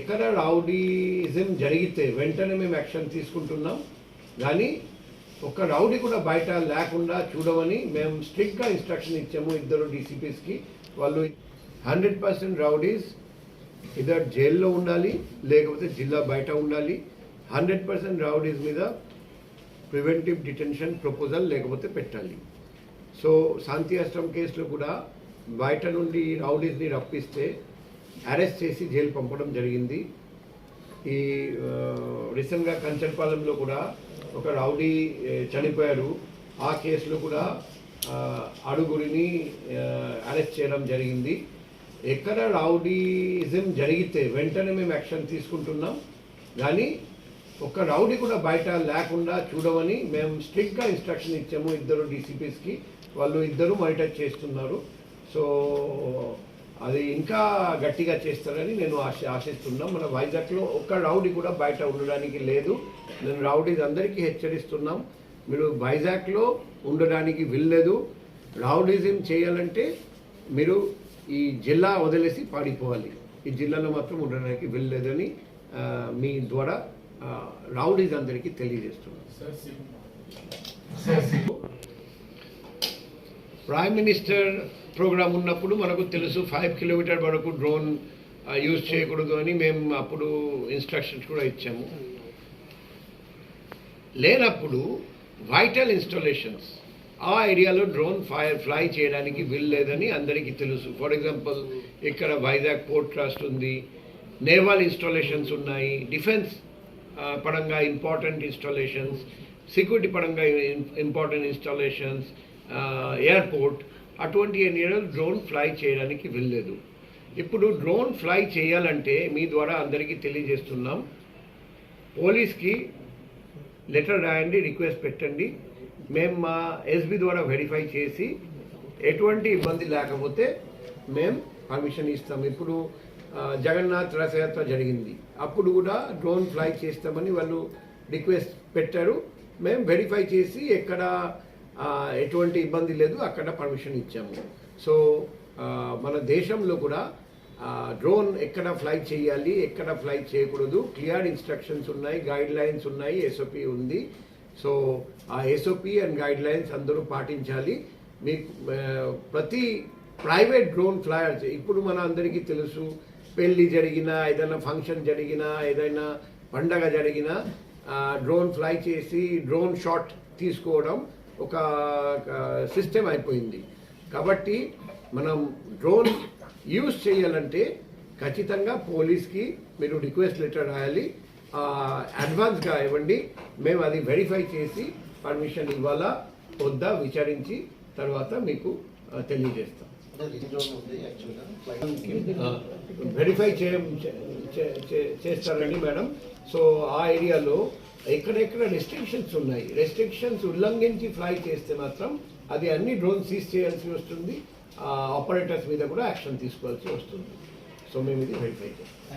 ఎక్కడ రౌడీజం జరిగితే వెంటనే మేము యాక్షన్ తీసుకుంటున్నాం. కానీ ఒక రౌడీ కూడా బయట లేకుండా చూడమని మేము స్ట్రిక్ట్గా ఇన్స్ట్రక్షన్ ఇచ్చాము ఇద్దరు డీసీపీస్కి. వాళ్ళు 100% రౌడీస్ ఇద్దరు జైల్లో ఉండాలి, లేకపోతే జిల్లా బయట ఉండాలి. 100% రౌడీస్ మీద ప్రివెంటివ్ డిటెన్షన్ ప్రపోజల్ లేకపోతే పెట్టాలి. సో శాంతి అష్టం కేసులో కూడా బయట నుండి రౌడీస్ని రప్పిస్తే అరెస్ట్ చేసి జైలు పంపడం జరిగింది. ఈ రీసెంట్గా కంచర్పాలెంలో కూడా ఒక రౌడీ చనిపోయారు. ఆ కేసులో కూడా ఆరుగురిని అరెస్ట్ చేయడం జరిగింది. ఎక్కడ రౌడీజం జరిగితే వెంటనే మేము యాక్షన్ తీసుకుంటున్నాం. కానీ ఒక రౌడీ కూడా బయట లేకుండా చూడమని మేము స్ట్రిక్ట్గా ఇన్స్ట్రక్షన్ ఇచ్చాము ఇద్దరు డీసీపీస్కి. వాళ్ళు ఇద్దరు మానిటర్ చేస్తున్నారు. సో అది ఇంకా గట్టిగా చేస్తారని నేను ఆశిస్తున్నాం. మన వైజాగ్లో ఒక్క రౌడీ కూడా బయట ఉండడానికి లేదు. నేను రౌడీస్ అందరికీ హెచ్చరిస్తున్నాం, మీరు వైజాగ్లో ఉండడానికి వీల్లేదు. రౌడీజం చేయాలంటే మీరు ఈ జిల్లా వదిలేసి పాడిపోవాలి. ఈ జిల్లాలో మాత్రం ఉండడానికి వీల్లేదని మీ ద్వారా రౌడీస్ అందరికీ తెలియజేస్తున్నాం. ప్రైమ్ మినిస్టర్ ప్రోగ్రామ్ ఉన్నప్పుడు మనకు తెలుసు 5 కిలోమీటర్ వరకు డ్రోన్ యూజ్ చేయకూడదు అని మేము అప్పుడు ఇన్స్ట్రక్షన్స్ కూడా ఇచ్చాము. లేనప్పుడు వైటల్ ఇన్స్టాలేషన్స్ ఆ ఏరియాలో డ్రోన్ ఫ్లై చేయడానికి వీల్లేదని అందరికీ తెలుసు. ఫర్ ఎగ్జాంపుల్ ఇక్కడ వైజాగ్ పోర్ట్ ట్రస్ట్ ఉంది, నేవల్ ఇన్స్టాలేషన్స్ ఉన్నాయి, డిఫెన్స్ పరంగా ఇంపార్టెంట్ ఇన్స్టాలేషన్స్, సెక్యూరిటీ పరంగా ఇంపార్టెంట్ ఇన్స్టాలేషన్స్, ఎయిర్పోర్ట్, అటువంటి ఏరియాలో డ్రోన్ ఫ్లై చేయడానికి వీల్లేదు. ఇప్పుడు డ్రోన్ ఫ్లై చేయాలంటే మీ ద్వారా అందరికీ తెలియజేస్తున్నాం, పోలీస్కి లెటర్ రాయండి, రిక్వెస్ట్ పెట్టండి. మేము మా ఎస్బీ ద్వారా వెరిఫై చేసి ఎటువంటి ఇబ్బంది లేకపోతే మేము పర్మిషన్ ఇస్తాం. ఇప్పుడు జగన్నాథ్ రథయాత్ర జరిగింది, అప్పుడు కూడా డ్రోన్ ఫ్లై చేస్తామని వాళ్ళు రిక్వెస్ట్ పెట్టారు. మేము వెరిఫై చేసి ఎక్కడ ఎటువంటి ఇబ్బంది లేదు అక్కడ పర్మిషన్ ఇచ్చాము. సో మన దేశంలో కూడా డ్రోన్ ఎక్కడ ఫ్లై చేయాలి, ఎక్కడ ఫ్లై చేయకూడదు క్లియర్ ఇన్స్ట్రక్షన్స్ ఉన్నాయి, గైడ్ లైన్స్ ఉన్నాయి, ఎస్ఓపి ఉంది. సో ఆ ఎస్ఓపి అండ్ గైడ్ లైన్స్ అందరూ పాటించాలి. మీకు ప్రతి ప్రైవేట్ డ్రోన్ ఫ్లైయర్స్ ఇప్పుడు మన అందరికీ తెలుసు, పెళ్ళి జరిగినా, ఏదైనా ఫంక్షన్ జరిగినా, ఏదైనా పండగ జరిగినా డ్రోన్ ఫ్లై చేసి డ్రోన్ షాట్ తీసుకోవడం ఒక సిస్టమ్ అయిపోయింది. కాబట్టి మనం డ్రోన్ యూజ్ చేయాలంటే ఖచ్చితంగా పోలీస్కి మీరు రిక్వెస్ట్ లెటర్ రాయాలి, అడ్వాన్స్గా ఇవ్వండి. మేము అది వెరిఫై చేసి పర్మిషన్ ఇవ్వాలా వద్దా విచారించి తర్వాత మీకు తెలియజేస్తాం. వెరిఫై చేస్తారండి మేడం. సో ఆ ఏరియాలో ఎక్కడెక్కడ రెస్ట్రిక్షన్స్ ఉన్నాయి, రెస్ట్రిక్షన్స్ ఉల్లంఘించి ఫ్లై చేస్తే మాత్రం అది అన్ని డ్రోన్ సీజ్ చేయాల్సి వస్తుంది, ఆపరేటర్స్ మీద కూడా యాక్షన్ తీసుకోవాల్సి వస్తుంది. సో మేము ఇది వెరిఫై చేస్తాం.